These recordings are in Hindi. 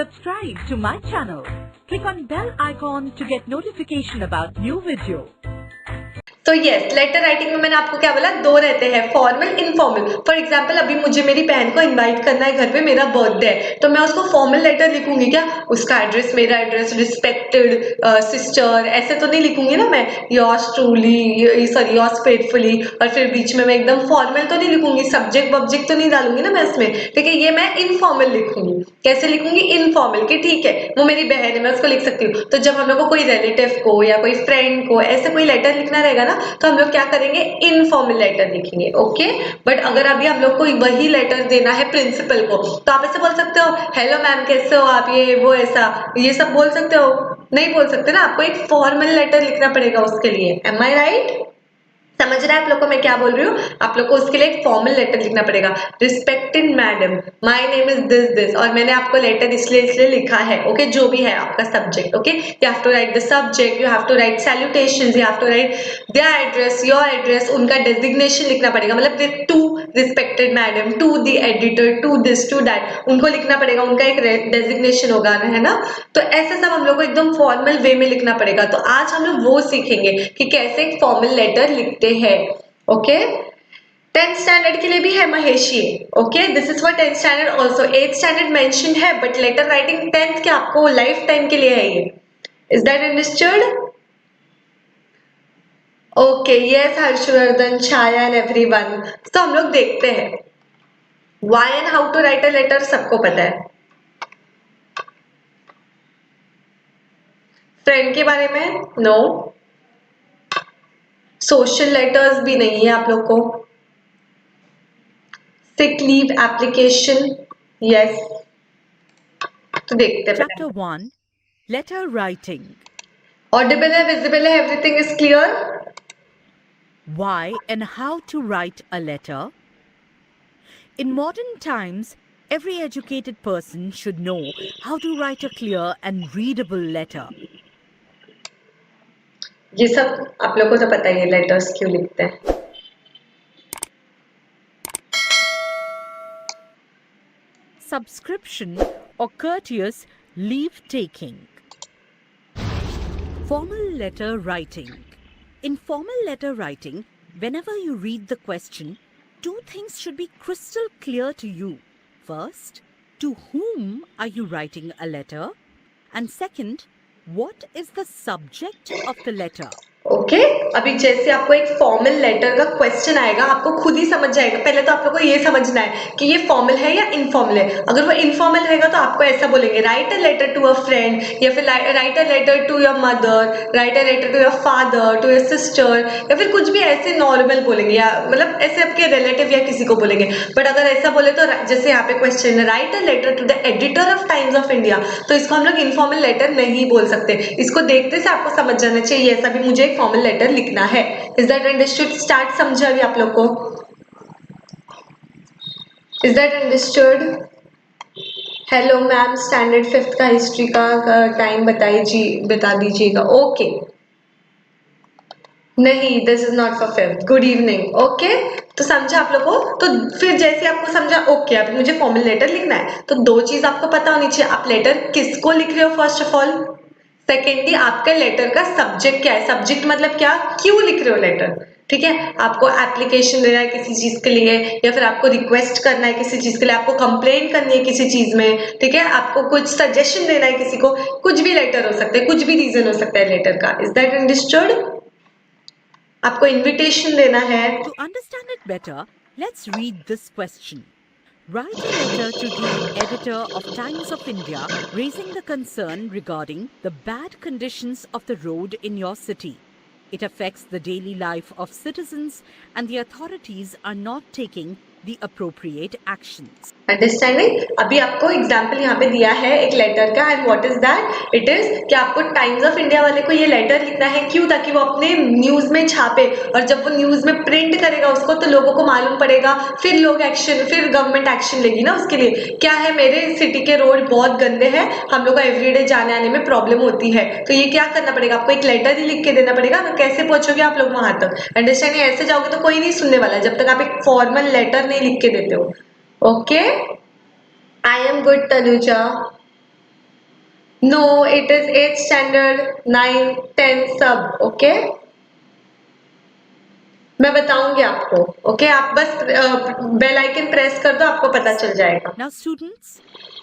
Subscribe to my channel. Click on bell icon to get notification about new video. तो यस, लेटर राइटिंग में मैंने आपको क्या बोला, दो रहते हैं, फॉर्मल इनफॉर्मल। फॉर एग्जांपल अभी मुझे मेरी बहन को इनवाइट करना है घर पे, मेरा बर्थडे है, तो मैं उसको फॉर्मल लेटर लिखूंगी क्या, उसका एड्रेस, मेरा एड्रेस, रिस्पेक्टेड सिस्टर, ऐसे तो नहीं लिखूंगी ना मैं, yours truly, sorry yours faithfully, और फिर बीच में मैं एकदम फॉर्मल तो नहीं लिखूंगी, सब्जेक्ट वब्जेक्ट तो नहीं डालूंगी ना मैं उसमें, ठीक है। ये मैं इनफॉर्मल लिखूंगी। कैसे लिखूंगी, इनफॉर्मल, कि ठीक है वो मेरी बहन है, मैं उसको लिख सकती हूँ। तो जब हम लोग को कोई रिलेटिव को या कोई फ्रेंड को ऐसे कोई लेटर लिखना रहेगा ना, तो हम लोग क्या करेंगे, इनफॉर्मल लेटर लिखेंगे, ओके। बट अगर अभी हम लोग को वही लेटर देना है प्रिंसिपल को, तो आप ऐसे बोल सकते हो, हेलो मैम कैसे हो आप, ये वो ऐसा, ये सब बोल सकते हो, नहीं बोल सकते ना, आपको एक फॉर्मल लेटर लिखना पड़ेगा उसके लिए। एम आई राइट? समझ रहा है आप लोग को मैं क्या बोल रही हूँ? आप लोग को उसके लिए एक फॉर्मल लेटर लिखना पड़ेगा। Respected madam, my name is this this, और मैंने आपको लेटर इसलिए लिखा है, ओके, जो भी है आपका subject, okay. You have to write the subject, you have to write salutations, you have to write their address, your address, उनका डेजिग्नेशन लिखना पड़ेगा, मतलब to respected madam, to the editor, to this, to that, उनको लिखना पड़ेगा, उनका एक डेजिग्नेशन होगा, है ना। तो ऐसे सब हम लोग को एकदम फॉर्मल वे में लिखना पड़ेगा। तो आज हम लोग वो सीखेंगे कि कैसे एक फॉर्मल लेटर लिखते हैं, ओके। 10th स्टैंडर्ड के लिए भी है Maheshi, okay, this is for 10th standard also. 8th standard mention है, बट लेटर राइटिंग 10th के आपको लाइफ टाइम के लिए है ये। Is that understood? Okay, yes Harshvardhan, Chhaya and everyone. तो हम लोग देखते हैं why and how to write a letter, सबको पता है। फ्रेंड के बारे में नो, सोशल लेटर्स भी नहीं है आप लोग को। Sick leave application, yes. तो देखते हैं। Chapter 1. Letter Writing. ऑडिबल है, विजिबल है, everything is clear. Why and how to write a letter. In modern times, every educated person should know how to write a clear and readable letter. ये सब आप लोग को तो पता ही है, लेटर्स क्यों लिखते हैं। Subscription or courteous leave taking. Formal letter writing. In formal letter writing, whenever you read the question, two things should be crystal clear to you. First, to whom are you writing a letter? And second, what is the subject of the letter? Okay अभी जैसे आपको एक फॉर्मल लेटर का क्वेश्चन आएगा, आपको खुद ही समझ जाएगा। पहले तो आप लोग को ये समझना है कि ये फॉर्मल है या इनफॉर्मल है। अगर वो इनफॉर्मल रहेगा तो आपको ऐसा बोलेंगे, write a letter to a friend, या फिर write a letter to your mother, write a letter to your father, to your sister, या फिर कुछ भी ऐसे नॉर्मल बोलेंगे, या मतलब ऐसे आपके रिलेटिव या किसी को बोलेंगे। बट अगर ऐसा बोले तो जैसे यहाँ पे क्वेश्चन है, write a letter to the editor of Times of India, तो इसको हम लोग इनफॉर्मल लेटर नहीं बोल सकते। इसको देखते से आपको समझ जाना चाहिए ऐसा भी मुझे एक फॉर्मल लेटर लिखना है। Is that understood? स्टार्ट समझा अभी आप लोग को? Is that understood? Hello ma'am, standard 5th का हिस्ट्री का टाइम बता दीजिएगा। ओके नहीं, this is not for 5th। Good evening, okay. तो समझा आप लोग को? तो फिर जैसे आपको समझा, ओके अभी मुझे फॉर्मल लेटर लिखना है, तो दो चीज आपको पता होनी चाहिए, आप लेटर किसको लिख रहे हो फर्स्ट ऑफ ऑल। सेकेंडली आपका लेटर का सब्जेक्ट क्या है। सब्जेक्ट मतलब क्या, क्यों लिख रहे हो लेटर, ठीक है। आपको एप्लीकेशन देना है किसी चीज के लिए, या फिर आपको रिक्वेस्ट करना है किसी चीज के लिए, आपको कंप्लेन करनी है किसी चीज में, ठीक है, आपको कुछ सजेशन देना है किसी को, कुछ भी लेटर हो सकता है, कुछ भी रीजन हो सकता है लेटर का। Is that understood? आपको इनविटेशन देना है। To understand it better, let's read this question. Write a letter to the editor of Times of India raising the concern regarding the bad conditions of the road in your city. It affects the daily life of citizens and the authorities are not taking the appropriate actions. Understanding? अभी आपको एग्जाम्पल यहाँ पे दिया है एक लेटर का, and what is that, it is कि आपको टाइम्स ऑफ इंडिया वाले को ये लेटर लिखना है। क्यों? ताकि वो अपने न्यूज में छापे, और जब वो न्यूज में प्रिंट करेगा उसको तो लोगों को मालूम पड़ेगा, फिर लोग एक्शन, फिर गवर्नमेंट एक्शन लेगी ना उसके लिए। क्या है, मेरे सिटी के रोड बहुत गंदे हैं, हम लोग को एवरीडे जाने आने में प्रॉब्लम होती है, तो ये क्या करना पड़ेगा, आपको एक लेटर ही लिख के देना पड़ेगा। तो कैसे पहुंचोगे आप लोग वहां तक? अंडरस्टैंडिंग? ऐसे जाओगे तो कोई नहीं सुनने वाला जब तक आप एक फॉर्मल लेटर नहीं लिख के देते हो, okay. I am good, Tanuja. No, it is 8th standard, 9, 10 सब। ओके, मैं बताऊंगी आपको। ओके, आप बस बेल आइकन प्रेस कर दो, आपको पता चल जाएगा। Now, students,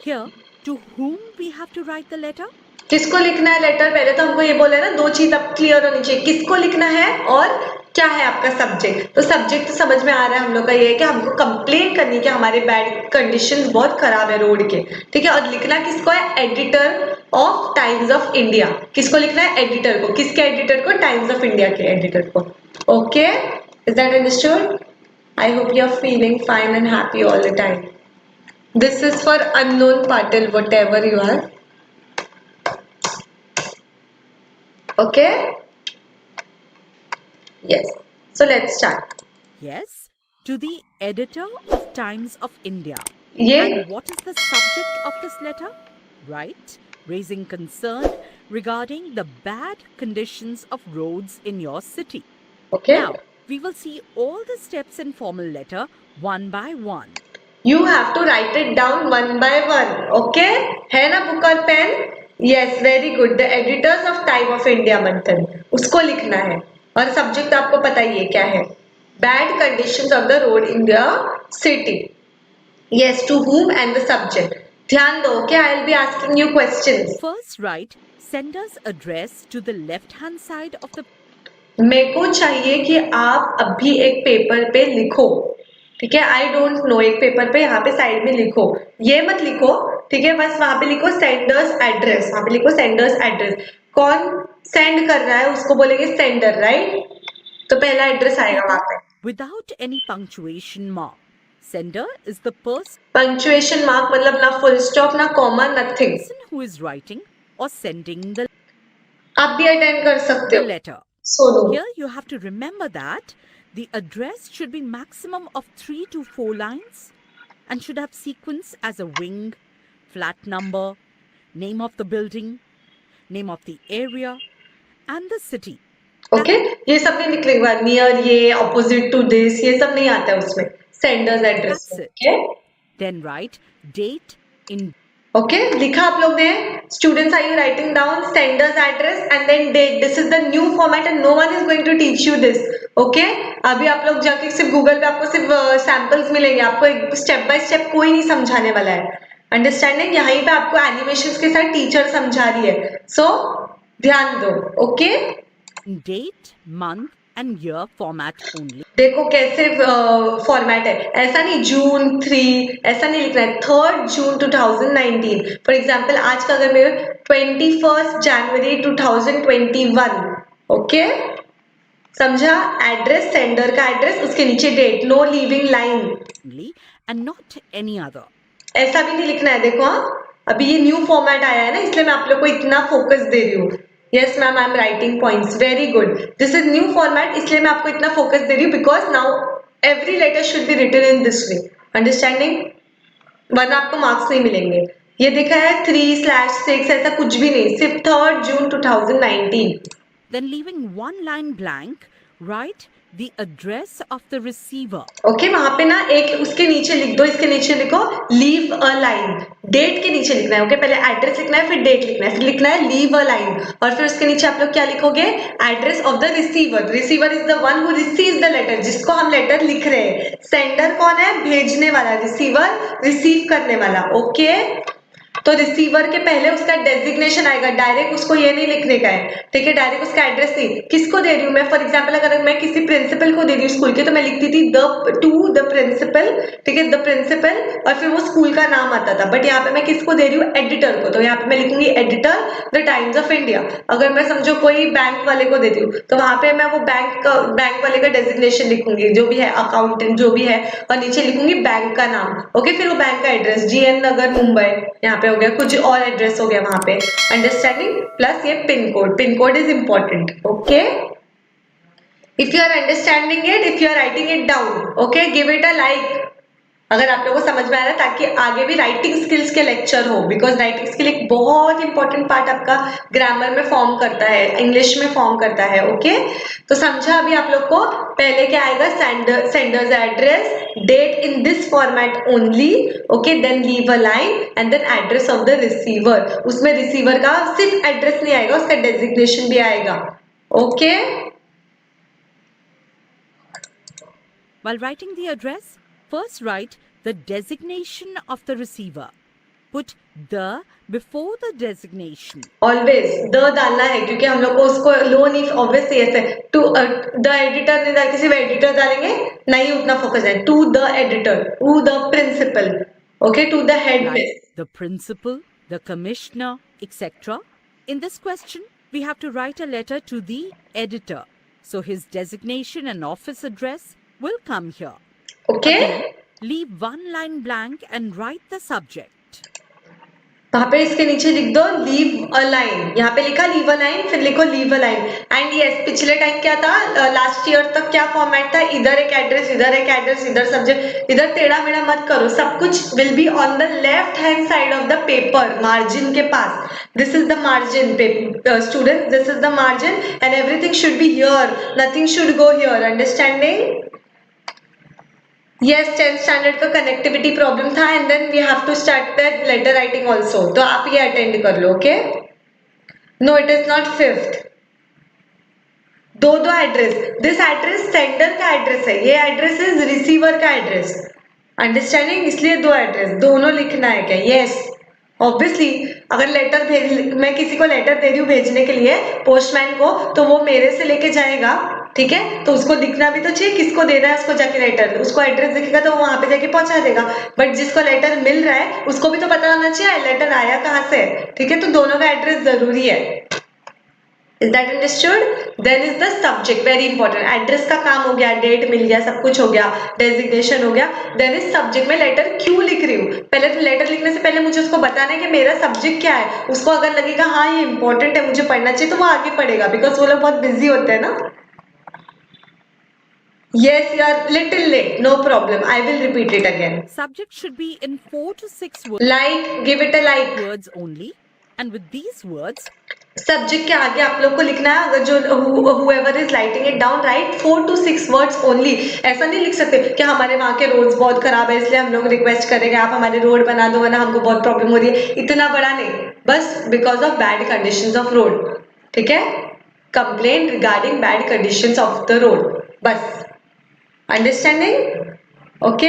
here, to whom we have to write the letter? किसको लिखना है लेटर? पहले तो हमको ये बोले ना, दो चीज अब क्लियर होनी चाहिए, किसको लिखना है और क्या है आपका सब्जेक्ट। तो सब्जेक्ट तो समझ में आ रहा है हम लोग का, ये है कि हमको कंप्लेन करनी है कि हमारे बैड कंडीशंस बहुत खराब है रोड के, ठीक है। और लिखना किसको है? Editor of Times of India. किसको लिखना है? एडिटर को। किसके एडिटर को? टाइम्स ऑफ इंडिया के एडिटर को। Okay, is that understood? I hope you are feeling fine and happy all the time. This is for unknown Patil, whatever you are. Okay? Yes. So let's start. Yes, to the editor of Times of India. ये And what is the subject of this letter? Right, raising concern regarding the bad conditions of roads in your city. okay. Now, we will see all the steps in formal letter one by one. You have to write it down one by one. Okay? है ना बुक और pen? Yes, very good. The editors of Time of India मंथन, उसको लिखना है। और सब्जेक्ट आपको पता ही है क्या है? Bad conditions of the road in the city. Yes, to whom and the subject. ध्यान दो, okay? I'll be asking you questions. First, write sender's address to the left-hand side of the. मेरे को चाहिए कि आप अभी एक पेपर पे लिखो, ठीक है। आई डोंट नो, एक पेपर पे यहाँ पे साइड में लिखो, ये मत लिखो, ठीक है। बस वहां पे लिखो सेंडर्स एड्रेस, वहां पे लिखो सेंडर्स एड्रेस। कौन सेंड कर रहा है उसको बोलेंगे सेंडर, राइट। तो पहला एड्रेस आएगा वहां पे। Without any punctuation mark. Sender is the person punctuation mark मतलब ना फुल स्टॉप, ना comma, nothing. who is writing or sending the आप भी अटेंड कर सकते हो। letter. Solo. Here you have to remember that the address should be maximum of 3 to 4 lines and should have sequence as a wing, flat number, name of the building, name of the area, and the city. Okay, ये सब नहीं लिखने के बाद नियर, ये ऑपोजिट टू दिस, ये सब नहीं आता है उसमें sender's address. That's it. Okay, Then write date in. Okay, लिखा आप लोग ने? Students, are you writing down sender's address and then date? This is the new format and no one is going to teach you this. Okay, अभी आप लोग जाके सिर्फ गूगल पे आपको सिर्फ सैंपल्स मिलेंगे, आपको एक स्टेप बाय स्टेप कोई नहीं समझाने वाला है। अंडरस्टैंडिंग? यहीं पे आपको एनिमेशंस के साथ टीचर समझा रही है, सो ध्यान दो। Okay, Date, month, and year format only. देखो कैसे फॉर्मेट है, ऐसा नहीं जून 3, ऐसा नहीं लिखना है, 3rd जून 2019। फॉर एग्जाम्पल आज का अगर मेरे 21st जनवरी 2021। ओके, समझा? एड्रेस, सेंडर का एड्रेस, उसके नीचे date, no leaving line. Only and not any other. ऐसा भी नहीं लिखना है। देखो, हाँ, अभी ये न्यू फॉर्मेट आया है ना, इसलिए मैं आप लोग को इतना फोकस दे रही हूँ। Yes ma'am, I am writing points, very good. This is new format, इसलिए मैं आपको इतना फोकस दे रही हूँ, because now every letter should be written in this way. Understanding? वरना आपको मार्क्स नहीं मिलेंगे। ये देखा है 3/6, ऐसा कुछ भी नहीं, सिर्फ 3rd June 2019। Then leaving one line blank, write the address of the receiver. Okay, वहां पे ना एक उसके नीचे लिख दो, इसके नीचे लिखो लीव अ लाइन, डेट के नीचे लिखना है। ओके, पहले एड्रेस लिखना है, फिर डेट लिखना है, फिर लिखना है लीव अ लाइन, और फिर उसके नीचे आप लोग क्या लिखोगे? Address of the receiver. Receiver is the one who receives the letter, जिसको हम लेटर लिख रहे हैं। सेंडर कौन है? भेजने वाला। रिसीवर, रिसीव करने वाला। ओके, तो रिसीवर के पहले उसका डेजिग्नेशन आएगा, डायरेक्ट उसको ये नहीं लिखने का है, ठीक है। डायरेक्ट उसका एड्रेस नहीं। किसको दे रही हूँ मैं? फॉर एग्जांपल अगर मैं किसी प्रिंसिपल को दे रही हूँ स्कूल के, तो मैं लिखती थी द प्रिंसिपल, ठीक है, द प्रिंसिपल, और फिर वो स्कूल का नाम आता था। बट यहाँ पे मैं किसको दे रही हूँ? एडिटर को, तो यहाँ पे मैं लिखूंगी editor the times of India. अगर मैं समझो कोई बैंक वाले को देती हूँ, तो वहां पे मैं वो बैंक वाले का डेजिग्नेशन लिखूंगी, जो भी है, अकाउंटेंट जो भी है, और नीचे लिखूंगी बैंक का नाम। ओके, फिर वो बैंक का एड्रेस, GN नगर मुंबई, यहाँ पे हो गया, कुछ और एड्रेस हो गया वहां पे। अंडरस्टैंडिंग? प्लस ये pin code, pin code is important. Okay, if you are understanding it, if you are writing it down, okay, give it a like. अगर आप लोगों को समझ में आ रहा है, ताकि आगे भी राइटिंग स्किल्स के लेक्चर हो, बिकॉज राइटिंग स्किल एक बहुत इंपॉर्टेंट पार्ट आपका ग्रामर में फॉर्म करता है, इंग्लिश में फॉर्म करता है। ओके, तो समझा अभी आप लोग को। पहले क्या आएगा, sender's address, date in this format only, okay, then leave a line and then address of the receiver. उसमें रिसीवर का सिर्फ एड्रेस नहीं आएगा, उसका डेजिग्नेशन भी आएगा। Okay, While writing the address, first write the designation of the receiver. Put the before the designation. Always the डालना है, क्योंकि हम लोग को उसको लो नहीं, ऑब्वियसली ऐसे टू द एडिटर नहीं डाल, किसी भी एडिटर डालेंगे नहीं, उतना फोकस है। To the editor, to the principal, okay, to the head Like miss. the principal, the commissioner, etc. In this question, we have to write a letter to the editor. So his designation and office address will come here. Okay, Again, leave one line blank and write the subject. वहां पे इसके नीचे लिख दो लीव अ लाइन, यहाँ पे लिखा लीव अ लाइन, फिर लिखो leave a line. And yes, पिछले टाइम क्या था, लास्ट ईयर तक क्या फॉर्मेट था, इधर एक एड्रेस, इधर एक एड्रेस, इधर सब्जेक्ट, इधर टेढ़ा मेढ़ा मत करो, सब कुछ will be on the left hand side of the paper, margin के पास। This is the margin student, this is the margin and everything should be here, nothing should go here, understanding? Yes, 10th standard का कनेक्टिविटी प्रॉब्लम था and then we have to start that letter writing also, तो आप ये अटेंड कर लो। Okay, no it is not 5th। दो एड्रेस, दिस एड्रेस सेंडर का एड्रेस है, ये एड्रेस इज रिसीवर का एड्रेस, अंडरस्टैंडिंग? इसलिए दो एड्रेस, दोनों लिखना है क्या? Yes, obviously. अगर लेटर भेज, मैं किसी को लेटर दे रही हूँ भेजने के लिए पोस्टमैन को, तो वो मेरे से लेके जाएगा, ठीक है, तो उसको दिखना भी तो चाहिए किसको देना है उसको जाके लेटर, उसको एड्रेस दिखेगा तो वो वहां पे जाके पहुंचा देगा। बट जिसको लेटर मिल रहा है उसको भी तो पता होना चाहिए लेटर आया कहाँ से, ठीक है, तो दोनों का एड्रेस जरूरी है। Is that understood? Then is the subject very important. Address का काम हो गया, डेट मिल गया, सब कुछ हो गया, डेजिग्नेशन हो गया। Then is सब्जेक्ट में लेटर क्यों लिख रही हूँ, पहले तो लेटर लिखने से पहले मुझे उसको बताना है कि मेरा सब्जेक्ट क्या है। उसको अगर लगेगा हाँ ये इंपॉर्टेंट है मुझे पढ़ना चाहिए, तो वो आगे पढ़ेगा, बिकॉज वो लोग बहुत बिजी होते हैं ना। Yes, you are little late, no problem. I will repeat it again. Subject should be in 4 to 6 words. Like, give it a like. Words only. And with these words, subject के आगे आप लोग को लिखना है, अगर जो whoever is writing it down, write 4 to 6 words only। ऐसा नहीं लिख सकते कि हमारे वहाँ के रोड्स बहुत खराब है इसलिए हम लोग रिक्वेस्ट करेंगे आप हमारे रोड बना दो वरना हमको बहुत प्रॉब्लम हो रही है, इतना बड़ा नहीं, बस because of bad conditions of road, ठीक है, complain regarding bad conditions of the road, बस, अंडरस्टैंडिंग? ओके,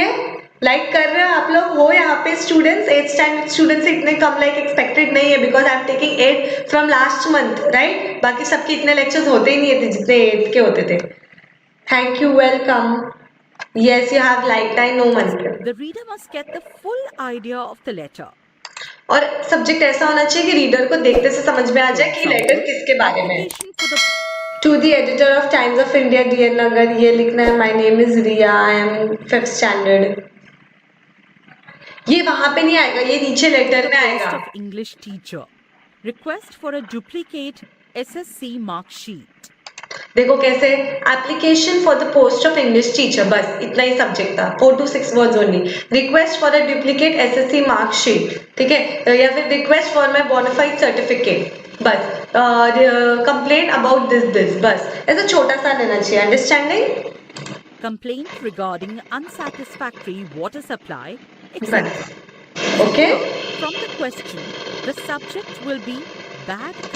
लाइक कर रहे हो आप लोग हो यहाँ पे स्टूडेंट्स? 8th स्टैंडर्ड स्टूडेंट्स से इतने कम लाइक एक्सपेक्टेड नहीं है, because I am taking 8 from last month, right? बाकी सबके इतने लेक्चर्स होते ही नहीं थे जितने 8th के होते थे। Thank you, welcome. Yes, you have like, I know मंत्र। the reader must get the full idea of the letter. और सब्जेक्ट ऐसा होना चाहिए कि रीडर को देखते से समझ में आ जाए कि लेटर किसके बारे में है। Application for the to the editor of Times of India dear नगर, ये लिखना है my name is Riya, I am 5th standard. ये वहां पे नहीं आएगा, ये नीचे लेटर में post आएगा। of English teacher. Request for a duplicate SSC mark sheet. देखो कैसे, application for the post of English teacher, बस इतना ही सब्जेक्ट था, 4 to 6 words only. Request for a duplicate SSC mark sheet, ठीक है, या फिर request for my bonafide certificate, बस, कंप्लेन अबाउट दिस, बस ऐसा छोटा सा लेना चाहिए, understanding? Complaint regarding unsatisfactory water supply, etc. बस, okay, From the question, the subject will be bad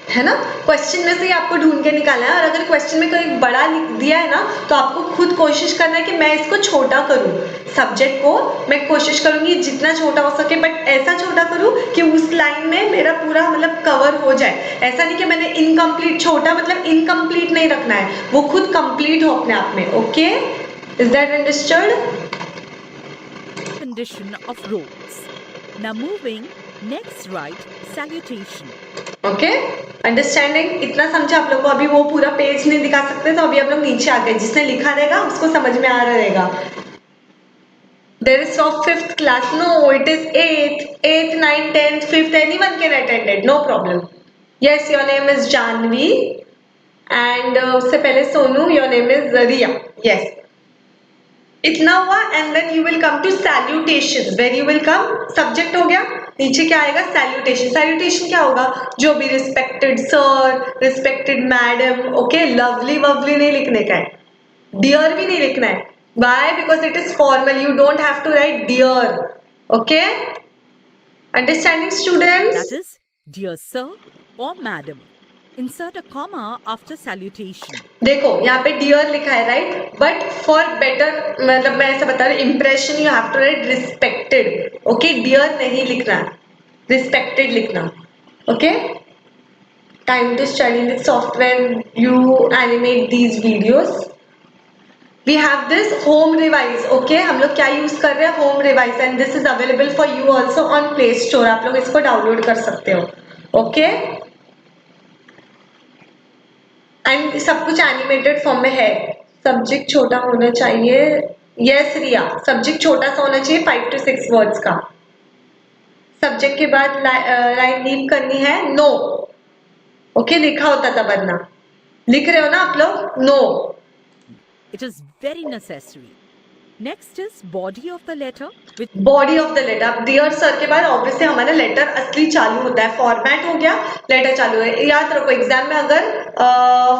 है ना? क्वेश्चन में से ही आपको ढूंढ के निकालना है, और अगर क्वेश्चन में कोई बड़ा लिख दिया है ना तो आपको खुद कोशिश करना है कि मैं इसको छोटा करूं, सब्जेक्ट को मैं कोशिश करूंगी जितना छोटा हो सके, बट ऐसा छोटा करूं कि उस लाइन में मेरा पूरा मतलब कवर हो जाए। ऐसा नहीं कि मैंने इनकम्प्लीट, छोटा मतलब इनकम्प्लीट नहीं रखना है, वो खुद कंप्लीट हो अपने आप में। Okay, is that understood? condition of roads. Now moving, next write salutation. Okay, understanding? इतना समझा आप लोग को? अभी वो पूरा पेज नहीं दिखा सकते तो अभी हम लोग नीचे आ गए, जिसने लिखा रहेगा उसको समझ में आ रहा रहेगा। There is of 5th class, no, it is 8th, 9th, 10th, 5th, anyone can attend it, no problem. Yes, your name is Janvi and उससे पहले Sonu, your name is Riya, yes. इतना हुआ and then you will come to salutation where you will come subject हो गया नीचे क्या आएगा सैल्यूटेशन सैल्यूटेशन क्या होगा जो भी respected sir respected madam okay lovely ववली नहीं लिखने का है डियर भी नहीं लिखना है why because it is formal you don't have to write dear okay understanding students That is, dear sir or madam. Insert a comma after salutation. देखो यहाँ पे डियर लिखा है राइट बट फॉर बेटर मतलब मैं ऐसा बता रही हूँ impression you have to write respected okay dear नहीं लिखना रिस्पेक्टेड लिखना okay time to study this software you animate these videos we have this Home Revise okay हम लोग क्या यूज कर रहे हैं Home Revise and this is available for you also on Play Store आप लोग इसको डाउनलोड कर सकते हो ओके एंड सब कुछ एनिमेटेड फॉर्म में है सब्जेक्ट छोटा होना चाहिए यस रिया सब्जेक्ट छोटा सा होना चाहिए 5 to 6 वर्ड्स का सब्जेक्ट के बाद लाइन लीव करनी है नो ओके लिखा होता था वरना लिख रहे हो ना आप लोग no It is very necessary. Next is body of the letter with body of the letter अब डियर सर के बाद ऑब्वियसली हमारा लेटर असली चालू होता है फॉर्मेट हो गया लेटर चालू है याद रखो एग्जाम में अगर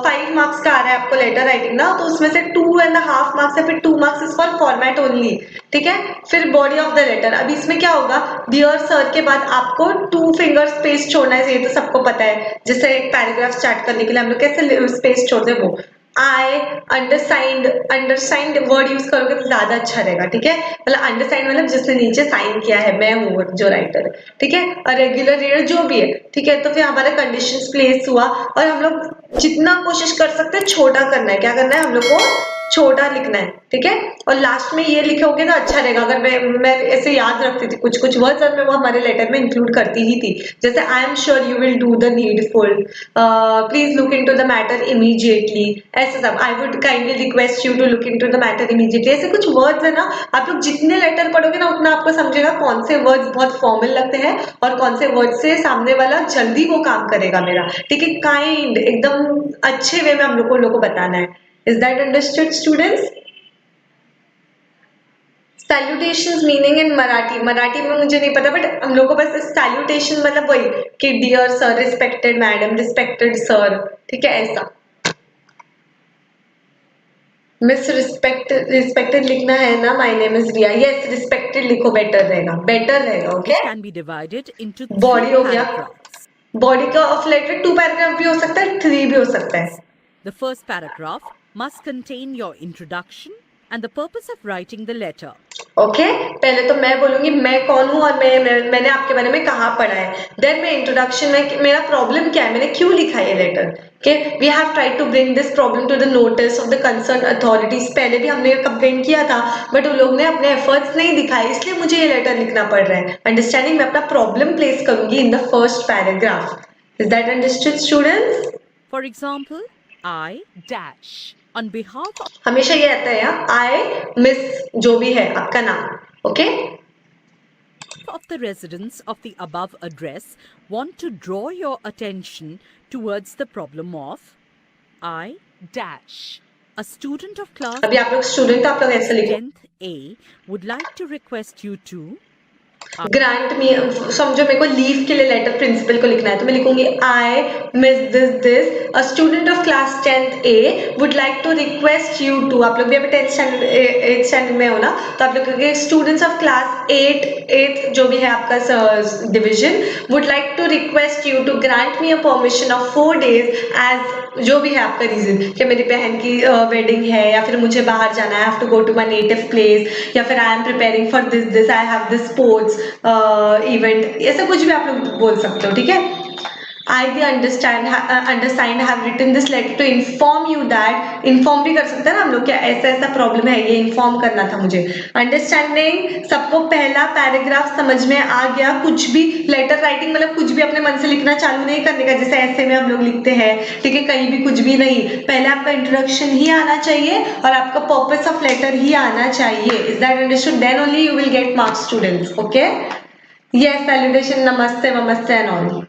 5 मार्क्स का आ रहा है आपको लेटर राइटिंग ना तो उसमें से 2.5 मार्क्स या फिर 2 marks is for format only ठीक है फिर बॉडी ऑफ द लेटर अब इसमें क्या होगा डियर सर के बाद आपको 2 फिंगर स्पेस छोड़ना है ये तो सबको पता है जैसे एक पैराग्राफ स्टार्ट करने के लिए हम लोग कैसे स्पेस छोड़ते हैं वो आई अंडरसाइंड वर्ड यूज करोगे तो ज्यादा अच्छा रहेगा ठीक है मतलब अंडरसाइंड मतलब जिसने नीचे साइन किया है मैं हूँ जो राइटर है ठीक है और रेगुलर रीडर जो भी है ठीक है तो फिर हमारा कंडीशंस प्लेस हुआ और हम लोग जितना कोशिश कर सकते हैं छोटा करना है क्या करना है हम लोग को छोटा लिखना है ठीक है और लास्ट में ये लिखोगे ना अच्छा रहेगा अगर मैं ऐसे याद रखती थी कुछ कुछ वर्ड्स और मैं वो हमारे लेटर में इंक्लूड करती ही थी जैसे I am sure you will do the needful please look into the matter immediately ऐसे सब I would kindly request you to look into the matter immediately ऐसे कुछ वर्ड्स है ना आप लोग जितने लेटर पढ़ोगे ना उतना आपको समझेगा कौन से वर्ड्स बहुत फॉर्मल लगते हैं और कौन से वर्ड से सामने वाला जल्दी वो काम करेगा मेरा ठीक है काइंड एकदम अच्छे वे में हम लोग को बताना है Is that understood, students? Salutations meaning in Marathi. Marathi में मुझे नहीं पता बट हम लोग को बस salutation मतलब वही कि dear sir, respected madam, respected sir, ठीक है ऐसा. Miss respected लिखना है ना my name is Riya. Yes, respected लिखो better रहेगा, okay? It can be divided into 3 Body हो गया. paragraphs. Body का of letter 2 paragraph भी हो सकता है 3 भी हो सकता है. The first paragraph must contain your introduction and the purpose of writing the letter. Okay पहले तो मैं बोलूंगी मैं कौन हूँ और मैंने आपके बारे में कहाँ पढ़ा है देन मैं इंट्रोडक्शन में मेरा प्रॉब्लम क्या है मैंने क्यों लिखा है letter okay we have tried to bring this problem to the notice of the concern authorities पहले भी हमने कंप्लेंट किया था बट उन लोग ने अपने एफर्ट्स नहीं दिखाए इसलिए मुझे ये लेटर लिखना पड़ रहा है अंडरस्टैंडिंग मैं अपना प्रॉब्लम प्लेस करूंगी in the first paragraph is that understood students For example, I dash on behalf हमेशा ये आता है आई मिस जो भी है आपका नाम okay of the residents of the above address want to draw your attention towards the problem of I dash. A student of class अभी आप लोग स्टूडेंट आप लोग ऐसे लिखो 10th A would like to request you to grant मी समझो मेरे को लीव के लिए लेटर प्रिंसिपल को लिखना है तो मैं लिखूंगी I miss this a student of class 10th a would like to request you to आप लोग भी अभी 8th स्टैंडर्ड में हो ना तो आप लोग कहोगे स्टूडेंट्स ऑफ क्लास 8th जो भी है आपका division would like to request you to grant me a permission of 4 days as जो भी है आपका रीजन कि मेरी बहन की वेडिंग है या फिर मुझे बाहर जाना है I have to go to my native place या फिर I am preparing for this I have this sports event ऐसा कुछ भी आप लोग बोल सकते हो ठीक है I the undersigned have written this letter to inform you that inform भी कर सकते हैं ना हम लोग क्या ऐसा प्रॉब्लम है ये inform करना था मुझे अंडरस्टैंडिंग सबको पहला पैराग्राफ समझ में आ गया कुछ भी लेटर राइटिंग मतलब कुछ भी अपने मन से लिखना चालू नहीं करने का जैसे ऐसे में हम लोग लिखते हैं ठीक है कहीं भी कुछ भी नहीं पहले आपका इंट्रोडक्शन ही आना चाहिए और आपका पर्पस ऑफ लेटर ही आना चाहिए is that understood then only you will get marks students okay yes salutation नमस्ते वमस्ते and all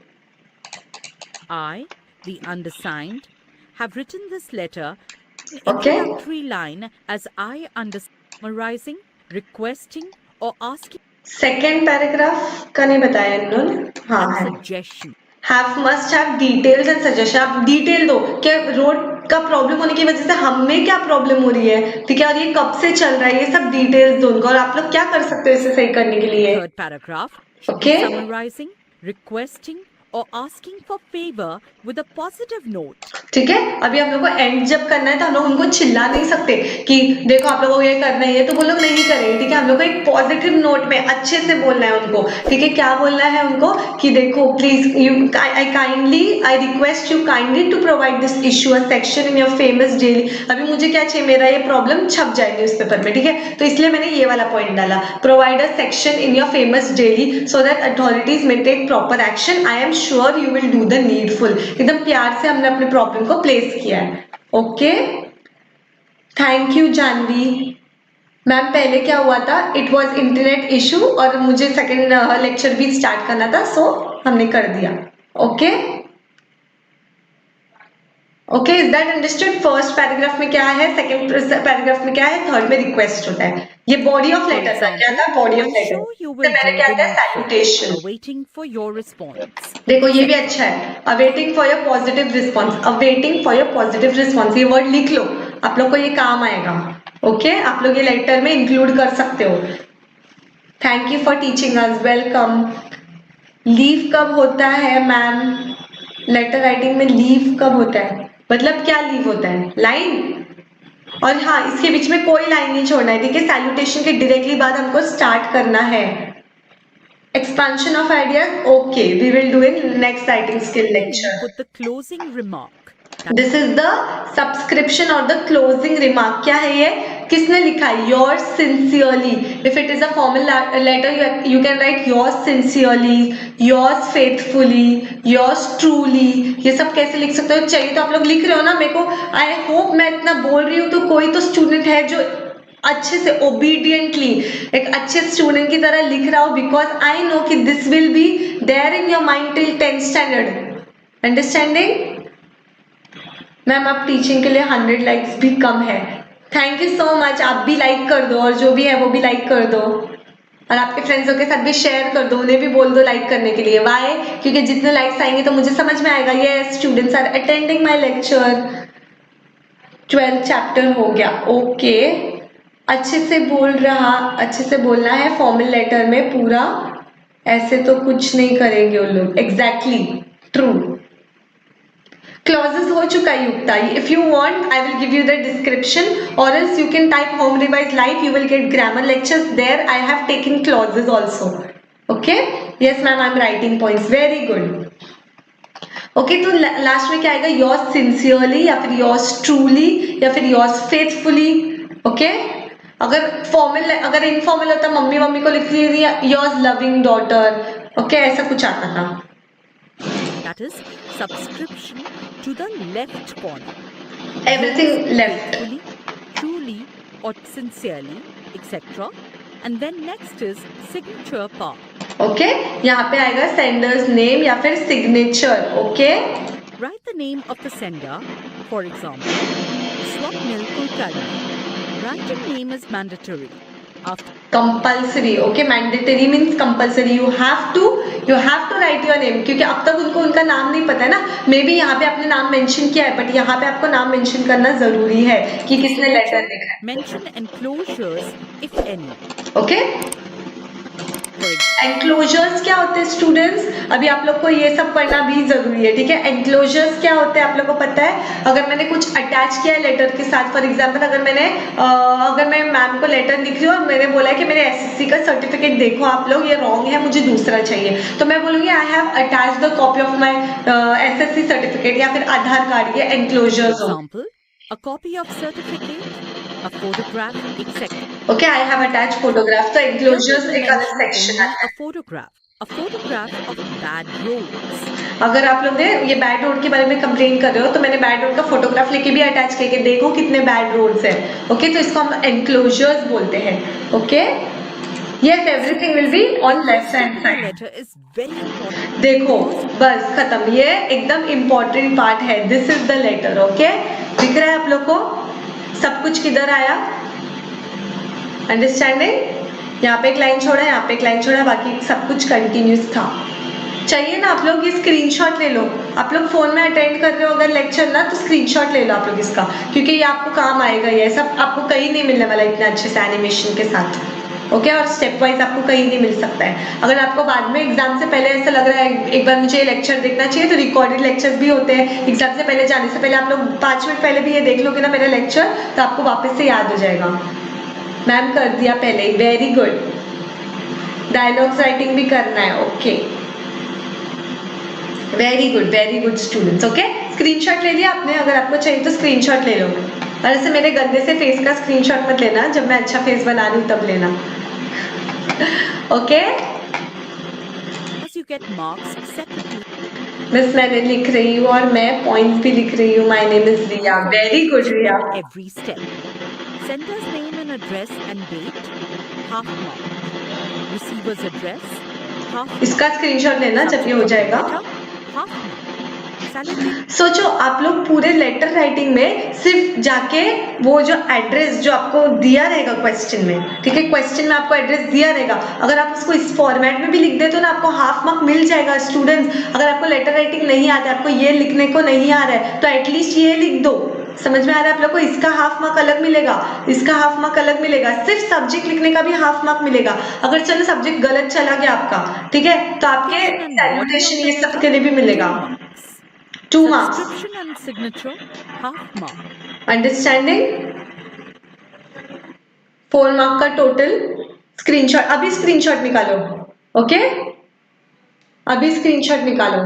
I, the undersigned, have written this letter an Okay. introductory line as I understand, summarizing, requesting, or asking second paragraph का नहीं बताया इन्होंने, हाँ and है। suggestion. Have must have details and suggestion, आप डिटेल दो कि रोड का प्रॉब्लम होने की वजह से हमें क्या प्रॉब्लम हो रही है, ठीक है, और ये कब से चल रहा है, ये सब डिटेल्स दो उनको, और आप लोग क्या कर सकते हो इसे सही करने के लिए। Third paragraph should be Okay. summarizing, requesting, or asking for favor with a positive note. ठीक है, अभी हम लोग को एंड जब करना है तो हम लोग उनको चिल्ला नहीं सकते कि देखो आप लोगों को ये करना है, तो वो लोग नहीं करेंगे, ठीक है। हम लोग को एक पॉजिटिव नोट में अच्छे से बोलना है उनको, ठीक है। क्या बोलना है उनको कि देखो please you I request you kindly to provide this issue a section in your famous daily. अभी मुझे क्या चाहिए, मेरा ये प्रॉब्लम छप जाए न्यूज़पेपर में, ठीक है, तो इसलिए मैंने ये वाला पॉइंट डाला, provide a section in your famous daily so that authorities may take proper action, I am sure you will do the needful. एकदम प्यार से हमने अपने प्रॉब्लम को प्लेस किया है। Okay, thank you Jahnavi ma'am. पहले क्या हुआ था, इट वाज इंटरनेट इशू और मुझे सेकंड लेक्चर भी स्टार्ट करना था, सो हमने कर दिया। Okay okay, is that understood. First paragraph में क्या है, सेकंड पैराग्राफ में क्या है, थर्ड में रिक्वेस्ट होता है। ये बॉडी ऑफ For लेटर था, क्या example, था, body of I'm letter. sure you तो will मैंने do क्या the किया, needful, salutation. awaiting for your response. देखो ये भी अच्छा है, awaiting for your positive response, awaiting for your positive response, ये वर्ड लिख लो, आप लोग को ये काम आएगा। ओके, आप लोग ये लेटर में इंक्लूड कर सकते हो। Thank you for teaching us, welcome. Leave कब होता है मैम, लेटर राइटिंग में लीव कब होता है, मतलब क्या लीव होता है, लाइन। और हाँ, इसके बीच में कोई लाइन नहीं छोड़ना है, ठीक है। सैल्यूटेशन के डायरेक्टली बाद हमको स्टार्ट करना है। Expansion of ideas, okay, we will do in next writing skill lecture. Put the closing remark. This is the subscription or the closing remark. क्या है ये, किसने लिखा है, yours sincerely. If it is a formal letter, you can write yours sincerely, yours faithfully, yours truly. ये सब कैसे लिख सकते हो, चाहिए तो आप लोग लिख रहे हो ना मेरे को। I hope मैं इतना बोल रही हूँ तो कोई तो स्टूडेंट है जो अच्छे से ओबीडियंटली एक अच्छे स्टूडेंट की तरह लिख रहा हो, बिकॉज आई नो कि this will be there in your mind till 10th standard. Understanding ma'am, आप टीचिंग के लिए 100 लाइक्स भी कम है। थैंक यू सो मच, आप भी लाइक कर दो और जो भी है वो भी लाइक कर दो और आपके फ्रेंड्सों के साथ भी शेयर कर दो, उन्हें भी बोल दो लाइक करने के लिए। वाई, क्योंकि जितने लाइक्स आएंगे तो मुझे समझ में आएगा ये students are attending my lecture. 12th chapter हो गया। ओके, अच्छे से बोल रहा, अच्छे से बोलना है फॉर्मल लेटर में पूरा, ऐसे तो कुछ नहीं करेंगे उन लोग। Exactly true. क्लॉजेस हो चुका है Yukta, if you want I will give you the description और else you can type home revise live, you will get grammar lectures there, I have taken clauses also. Okay, yes ma'am, I am writing points, very good. Okay, तो लास्ट में क्या आएगा, योर्स सिंसियरली या फिर योर्स ट्रूली या फिर योर्स फेथफुली। ओके, अगर फॉर्मल, अगर इनफॉर्मल होता मम्मी मम्मी को लिख ली योर्स लविंग डॉटर। ओके, ऐसा कुछ आता था। That is subscription to the left corner. Everything left. Faithfully, truly, or sincerely, etc. And then next is signature part. Okay, यहाँ पे आएगा सेंडर्स नेम या फिर signature. Okay, Write the name of the sender. For example, Swapnil Kulkarni. Writing name is mandatory. After compulsory. Okay, mandatory means compulsory, you have to write your name, क्योंकि अब तक उनको उनका नाम नहीं पता है ना। मे बी यहाँ पे आपने नाम मेंशन किया है, बट यहाँ पे आपको नाम मेंशन करना जरूरी है कि किसने लेटर लिखा है। mention enclosures if any. Okay, For एंक्लोजर्स क्या होते हैं स्टूडेंट्स, अभी आप लोग को ये सब पढ़ना भी जरूरी है, ठीक है। एंक्लोजर्स क्या होते हैं आप लोग को पता है, अगर मैंने कुछ अटैच किया है लेटर के साथ, फॉर एग्जांपल अगर मैं मैम को लेटर लिख रही हूँ और मैंने बोला है कि मेरे एसएससी का सर्टिफिकेट देखो आप लोग, ये रॉन्ग है, मुझे दूसरा चाहिए, तो मैं बोलूंगी I have attach the copy of my SSC certificate या फिर आधार कार्ड, ये एंक्लोजर्स हो। example, a copy of certificate, a photograph, etc. Okay, I have attach photograph, तो एंक्लोजर्स एक अलग सेक्शन है। A photograph of bad roads. अगर आप लोग ने ये बैड रोड के बारे में कंप्लेन कर रहे हो तो मैंने बैड रोड का फोटोग्राफ लेके भी अटैच करके देखो कितने बैड रोड्स हैं। ओके, तो इसको हम एनक्लोजर्स बोलते हैं। Okay, yes, everything will be on left hand The side. letter is very important. देखो बस खत्म, ये एकदम इम्पोर्टेंट पार्ट है, this is the letter. Okay, दिख रहा है आप लोग को, सब कुछ किधर आया, अंडरस्टैंडिंग। यहाँ पे एक लाइन छोड़ा, यहाँ पे एक लाइन छोड़ा, बाकी सब कुछ कंटिन्यूस था। चाहिए ना आप लोग ये स्क्रीनशॉट ले लो, आप लोग फोन में अटेंड कर रहे हो अगर लेक्चर ना, तो स्क्रीनशॉट ले लो आप लोग इसका, क्योंकि ये आपको काम आएगा, ये सब आपको कहीं नहीं मिलने वाला इतने अच्छे से एनिमेशन के साथ, ओके। और स्टेप वाइज आपको कहीं नहीं मिल सकता है। अगर आपको बाद में एग्जाम से पहले ऐसा लग रहा है एक बार मुझे लेक्चर देखना चाहिए, तो रिकॉर्डेड लेक्चर्स भी होते हैं, एग्जाम से पहले जाने से पहले आप लोग 5 मिनट पहले भी ये देख लोगे ना मेरा लेक्चर, तो आपको वापस से याद हो जाएगा। मैम कर दिया पहले ही, वेरी गुड। डायलॉग्स राइटिंग भी करना है, okay, very good students, okay. Screenshot ले लिया आपने, अगर आपको चाहिए तो स्क्रीनशॉट ले लो, और ऐसे मेरे गंदे से फेस का स्क्रीनशॉट मत लेना, जब मैं अच्छा फेस बना रही हूँ तब लेना, okay. As you get marks separately miss मैंने लिख रही हूँ और मैं पॉइंट्स भी लिख रही हूँ। My name is Riya, very good Riya. every step. Sender's name and address and date, half mark. Receiver's address, half mark. इसका स्क्रीनशॉट लेना जब ये हो जाएगा। Half mark. Salary. सोचो आप लोग पूरे लेटर राइटिंग में सिर्फ जाके वो जो एड्रेस जो आपको दिया रहेगा क्वेश्चन में, ठीक है, क्वेश्चन में आपको एड्रेस दिया रहेगा, अगर आप उसको इस फॉर्मेट में भी लिख दे तो ना आपको हाफ मार्क मिल जाएगा। स्टूडेंट्स, अगर आपको लेटर राइटिंग नहीं आता, आपको ये लिखने को नहीं आ रहा है, तो एटलीस्ट ये लिख दो। समझ में आ रहा है आप लोग को? इसका हाफ मार्क अलग मिलेगा, इसका हाफ मार्क अलग मिलेगा, सिर्फ सब्जेक्ट लिखने का भी हाफ मार्क मिलेगा। अगर चलो सब्जेक्ट गलत चला गया आपका, ठीक है, तो आपके सैल्यूटेशन ये सब के लिए भी मिलेगा 2 marks. Subscription and signature, half mark. Understanding. 4 mark का टोटल। स्क्रीनशॉट, अभी स्क्रीनशॉट निकालो, ओके, अभी स्क्रीनशॉट निकालो।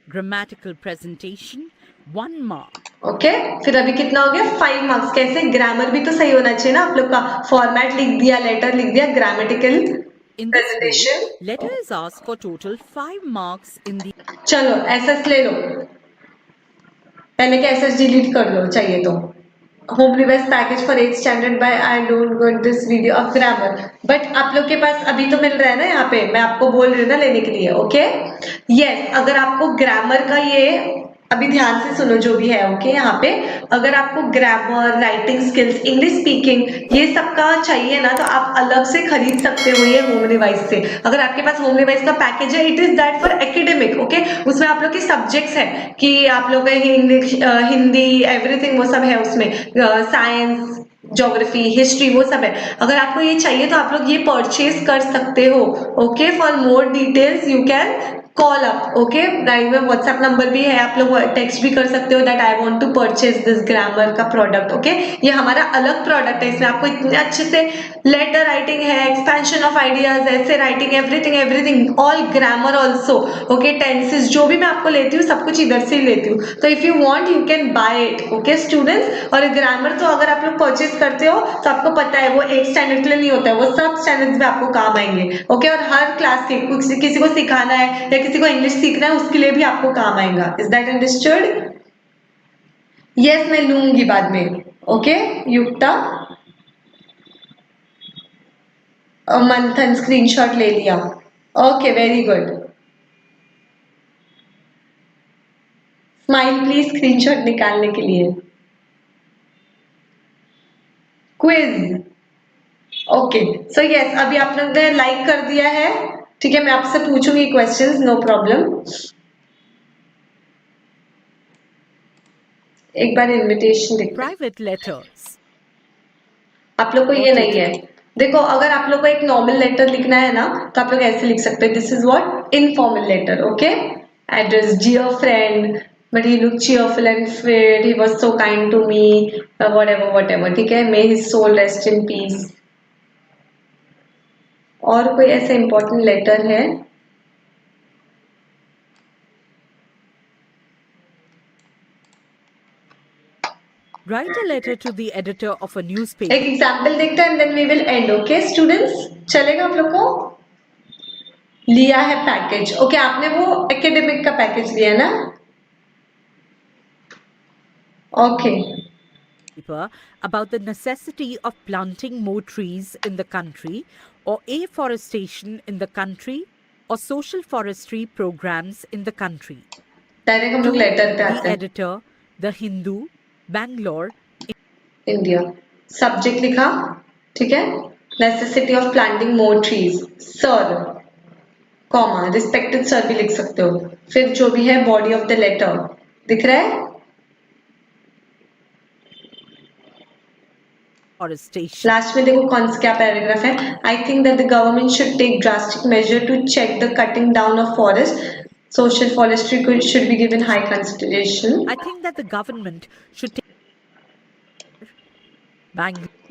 Grammatical presentation, 1 mark. ओके, फिर अभी कितना हो गया? 5 मार्क्स। कैसे? ग्रामर भी तो सही होना चाहिए ना आप लोग का। फॉर्मेट लिख दिया, लेटर लिख दिया, grammatical In this way, presentation। letter is asked for total 5 marks in the चलो एसएस ले लो, पहले के एसएस डिलीट कर लो चाहिए तो। Home revise package for 8th standard by I don't got this video of grammar, but आप लोग के पास अभी तो मिल रहा है ना, यहाँ पे मैं आपको बोल रही हूँ ना लेने के लिए, ओके। यस, अगर आपको ग्रामर का ये, अभी ध्यान से सुनो जो भी है, ओके। यहाँ पे अगर आपको grammar, writing skills, English speaking, ये सब का चाहिए ना, तो आप अलग से खरीद सकते हो ये होम रिवाइज से। अगर आपके पास होम रिवाइज का पैकेज है, it is that for academic, okay. उसमें आप लोग के सब्जेक्ट्स है कि आप लोग इंग्लिश, हिंदी, एवरीथिंग वो सब है उसमें, साइंस, ज्योग्राफी, हिस्ट्री, वो सब है। अगर आपको ये चाहिए तो आप लोग ये परचेज कर सकते हो, okay. For more details you can call up, okay. Right में व्हाट्सएप नंबर भी है, आप लोग टेक्स्ट भी कर सकते हो that I want to purchase this grammar का प्रोडक्ट, ओके। ये हमारा अलग प्रोडक्ट है, इसमें आपको इतने अच्छे से लेटर राइटिंग है, एक्सपेंशन ऑफ आइडियाज, ऐसे writing, everything everything, all grammar also, okay. Tenses जो भी मैं आपको लेती हूँ सब कुछ इधर से ही लेती हूँ, तो if you want you can buy it, okay students. और ग्रामर तो अगर आप लोग परचेज करते हो तो आपको पता है वो एक स्टैंडर्ड के लिए नहीं होता है, वो सब स्टैंडर्ड्स में आपको काम आएंगे, ओके। और हर क्लास के किसी को सिखाना है या किसी को इंग्लिश सीखना है उसके लिए भी आपको काम आएगा। Is that understood? यस, मैं लूंगी बाद में, ओके। युक्ता, मंथन स्क्रीनशॉट ले लिया, okay, very good. Smile please screenshot निकालने के लिए। Quiz, okay. सो यस, अभी आप लोग ने लाइक कर दिया है, ठीक है। मैं आपसे पूछूंगी क्वेश्चंस, नो प्रॉब्लम। एक बार इनविटेशन लिख, private letters. आप लोग को ये नहीं है। देखो, अगर आप लोग को एक नॉर्मल लेटर लिखना है ना, तो आप लोग ऐसे लिख सकते हैं, this is what informal letter, okay. Address, dear friend, but he look cheerful and fit, he was so kind to me, whatever, ठीक है। may his soul rest in peace। और कोई ऐसे इंपॉर्टेंट लेटर है? Write a letter to the editor of a newspaper. एक एग्जाम्पल देखते हैं, then we will end, okay students. चलेगा आप लोग को? लिया है पैकेज, ओके। आपने वो एकेडमिक का पैकेज लिया ना, okay. About the necessity of planting more trees in the country, or afforestation in the country, or social forestry programs in the country. Direct हम लोग लेटर पे The आते हैं। editor, The Hindu, Bangalore, India. Subject लिखा, ठीक है। Necessity of planting more trees, sir, comma, respected sir भी लिख सकते हो। फिर जो भी है बॉडी ऑफ द लेटर दिख रहा है। forestation. लास्ट में देखो कौन सा क्या पैराग्राफ है। I think that the government should take drastic measure to check the cutting down of forest, social forestry should be given high consideration. I think that the government should take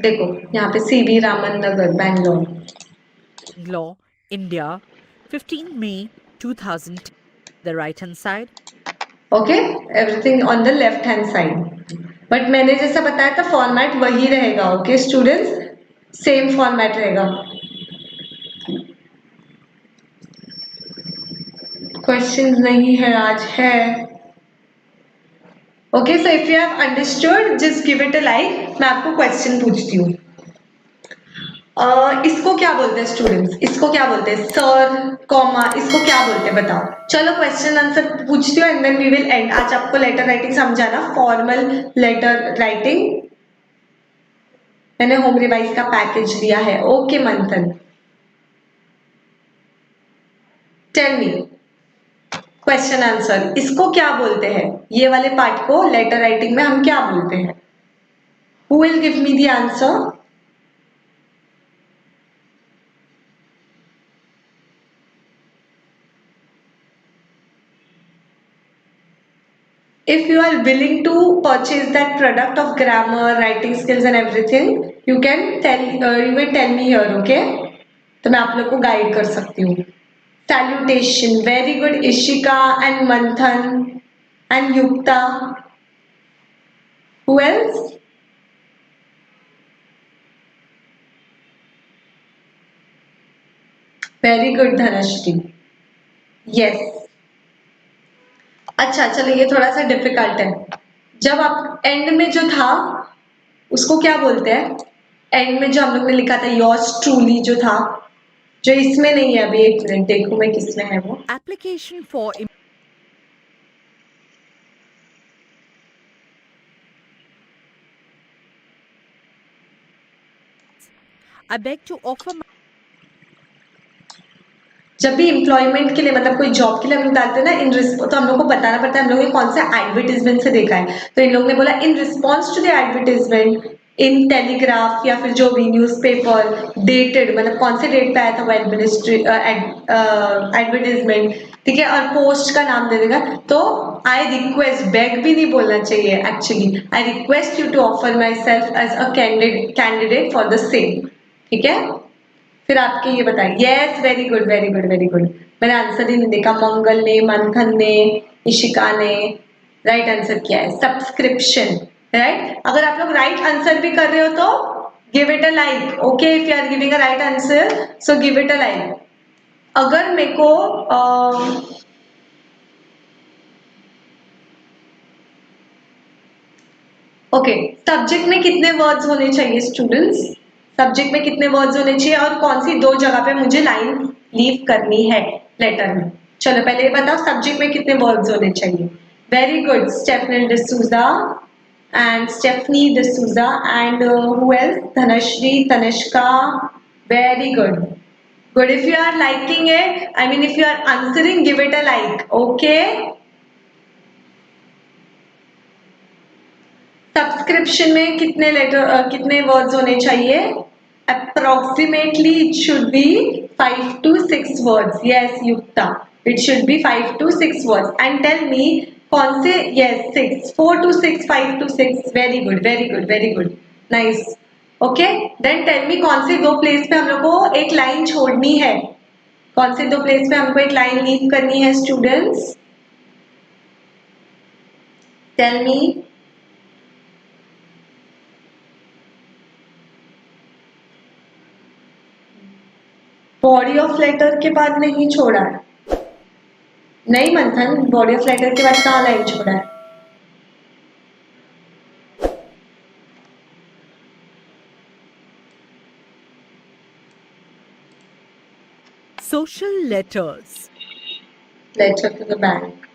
देखो यहाँ पे CV Raman Nagar, Bangalore. Bangalore, India, 15 May 2000. The right hand side. Okay, everything on the left hand side. But मैंने जैसा बताया था फॉर्मेट वही रहेगा। ओके स्टूडेंट्स, सेम फॉर्मेट रहेगा। क्वेश्चन नहीं है आज, है। Okay, so if you have understood just give it a like. मैं आपको क्वेश्चन पूछती हूँ। इसको क्या बोलते हैं स्टूडेंट्स? इसको क्या बोलते हैं? सर, कॉमा, इसको क्या बोलते हैं बताओ। चलो क्वेश्चन आंसर पूछती हूँ and then we will end. आज आपको लेटर राइटिंग समझाना, फॉर्मल लेटर राइटिंग। मैंने होम रिवाइज का पैकेज दिया है। ओके मंथन, टेल मी क्वेश्चन आंसर, इसको क्या बोलते हैं? ये वाले पार्ट को लेटर राइटिंग में हम क्या बोलते हैं? Who will give me the answer? If you are willing to purchase that product of grammar, writing skills and everything, you can tell, you will tell me here, okay? तो मैं आप लोग को गाइड कर सकती हूँ। Salutation, very good, Ishika and Manthan and Yukta. Who else? Very good, Dhanashri. Yes. अच्छा चलो, ये थोड़ा सा डिफिकल्ट है। जब आप एंड में जो था उसको क्या बोलते हैं? एंड में जो हम लोग ने लिखा था योर्स ट्रूली जो था, जो इसमें नहीं है अभी। एक मिनट देखो मैं किसमें है वो। application for. I beg to offer my जब भी एम्प्लॉयमेंट के लिए मतलब कोई जॉब के लिए हम लोग डालते हैं ना, तो हम लोग को बताना पड़ता है हम लोग ने कौन सा एडवर्टीजमेंट से देखा है। तो इन लोग ने बोला in response to the advertisement in Telegraph या फिर जो भी न्यूज़पेपर, डेटेड मतलब कौन से डेट पे आया था वो एडवर्टीजमेंट, ठीक है, और पोस्ट का नाम दे देगा। तो आई रिक्वेस्ट, बेग भी नहीं बोलना चाहिए actually, I request you to offer myself as a candidate for the same, ठीक है। फिर आपके ये बताइए। Yes, very good very good very good. मैंने आंसर ही नहीं देखा। मंगल ने, मंथन ने, इशिका ने राइट आंसर किया है सब्सक्रिप्शन, राइट। अगर आप लोग राइट आंसर भी कर रहे हो तो give it a like. Okay, if you are giving a right answer so give it a like. अगर मेरे को ओके, सब्जेक्ट में कितने वर्ड्स होने चाहिए स्टूडेंट्स? सब्जेक्ट में कितने वर्ड्स होने चाहिए और कौन सी दो जगह पे मुझे लाइन लीव करनी है लेटर में? चलो पहले ये बताओ सब्जेक्ट में कितने वर्ड्स होने चाहिए। Very good, Stephanie D'Souza and Stephanie D'Souza and who else? Dhanashree, Tanishka, very good good. If you are liking it, I mean if you are answering, give it a like. Okay, subscription में कितने लेटर कितने वर्ड्स होने चाहिए? Approximately it should be 5 to 6 words. Yes Yukta, it should be 5 to 6 words. And tell me कौन से? Yes 6, 4 to 6, 5 to 6। Very good very good very good, nice. Okay, then tell me कौन से दो प्लेस पे हम लोग को एक लाइन छोड़नी है? कौन से दो प्लेस पे हमको एक लाइन लीव करनी है students? Tell me. Body of letter के बाद नहीं छोड़ा है। नहीं मंथन, बॉडी ऑफ लेटर के बाद कहाँ लाइन छोड़ा है? social letters. Letter to the bank.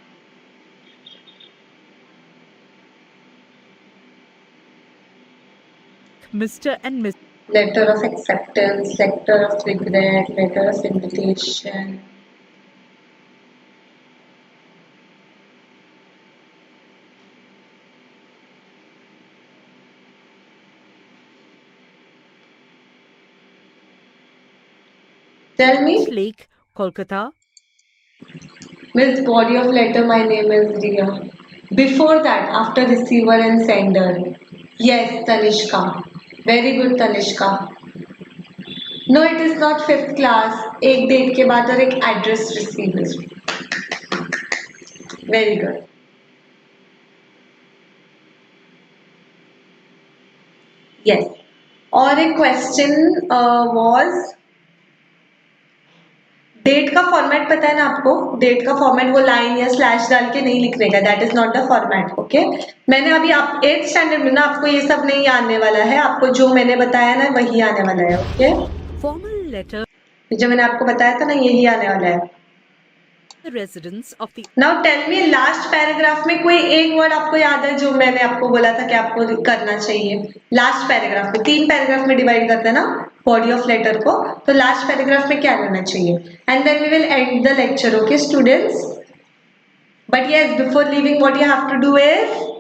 Mr. and Miss. Letter of acceptance, letter of regret, letter of invitation. Tell me. Lake, Kolkata. Miss, body of letter, my name is Riya. Before that, after receiver and sender. Yes, Tanishka. Very good, Tanishka. No, it is not fifth class. एक डेट के बाद और एक address receiver. Very good. Yes. और एक क्वेश्चन was डेट का फॉर्मेट पता है ना आपको? डेट का फॉर्मेट वो लाइन या स्लैश डाल के नहीं लिखने का. That is not the format. Okay, मैंने अभी आप 8th स्टैंडर्ड में ना, आपको ये सब नहीं आने वाला है. आपको जो मैंने बताया ना वही आने वाला है. Okay, Formal letter. जो मैंने आपको बताया था ना यही आने वाला है. The residence of the. Now tell me, last paragraph में कोई एक वर्ड आपको याद है जो मैंने आपको बोला था कि आपको करना चाहिए? लास्ट पैराग्राफ में 3 पैराग्राफ में डिवाइड करते हैं ना बॉडी ऑफ लेटर को, तो लास्ट पैराग्राफ में क्या करना चाहिए? And then we will end the lecture. Okay students, but yes, before leaving what you have to do is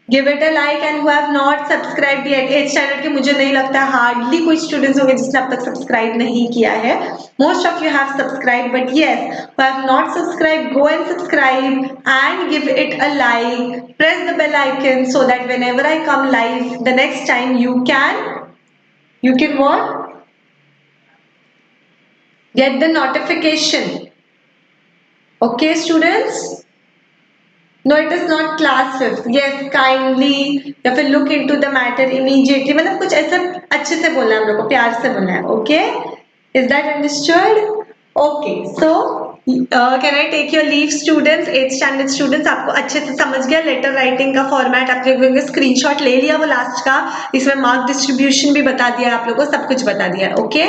give it a like. And who have not subscribed yet, 8th standard के मुझे नहीं लगता हार्डली कोई स्टूडेंट्स होंगे जिसने अब तक सब्सक्राइब नहीं किया है. Most of you have subscribe, but yes, who have not subscribe, go and subscribe and give it a like. Press the bell icon so that whenever I come live the next time you can what? Get the notification. Okay students? No, it is not class 5th. Yes, kindly या फिर look into the matter immediately. मतलब कुछ ऐसा अच्छे से बोलना है हम लोग को, प्यार से बोलना है. Okay? Is that understood? Okay. So can I take your leave students? 8th standard students, आपको अच्छे से समझ गया लेटर राइटिंग का फॉर्मेट? आप लोगों ने स्क्रीनशॉट ले लिया वो लास्ट का? इसमें मार्क डिस्ट्रीब्यूशन भी बता दिया आप लोगों को, सब कुछ बता दिया. ओके,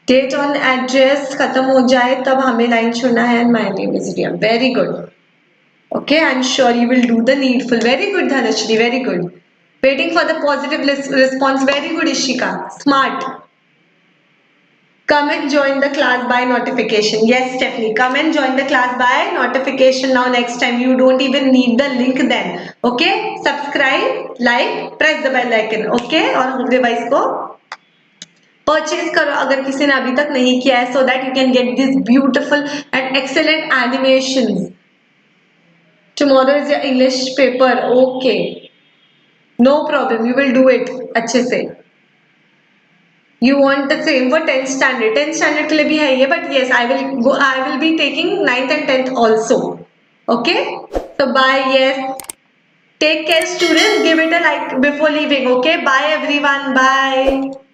डेट ऑन एड्रेस खत्म हो जाए तब हमें लाइन छोड़ना है. My name is Riya. Very good. Okay, I'm sure you will do the needful. Very good, Dhanashri. Very good. Waiting for the positive response. Very good, Ishika. Smart. Come and join the class by notification. Yes, Stephanie. Come and join the class by notification now next time. You don't even need the link then. Okay? Subscribe, like, press the bell icon. Okay? और device को purchase करो अगर किसी ने अभी तक नहीं किया है, so that you can get these beautiful and excellent animations. Tomorrow is your English paper. Okay, no problem. You will do it अच्छे से. You want the same for 10th standard. 10th standard के लिए भी है ये, but yes, I will be taking 9th and 10th also. Okay. So bye. Yes. Take care, students. Give it a like before leaving. Okay. Bye everyone. Bye.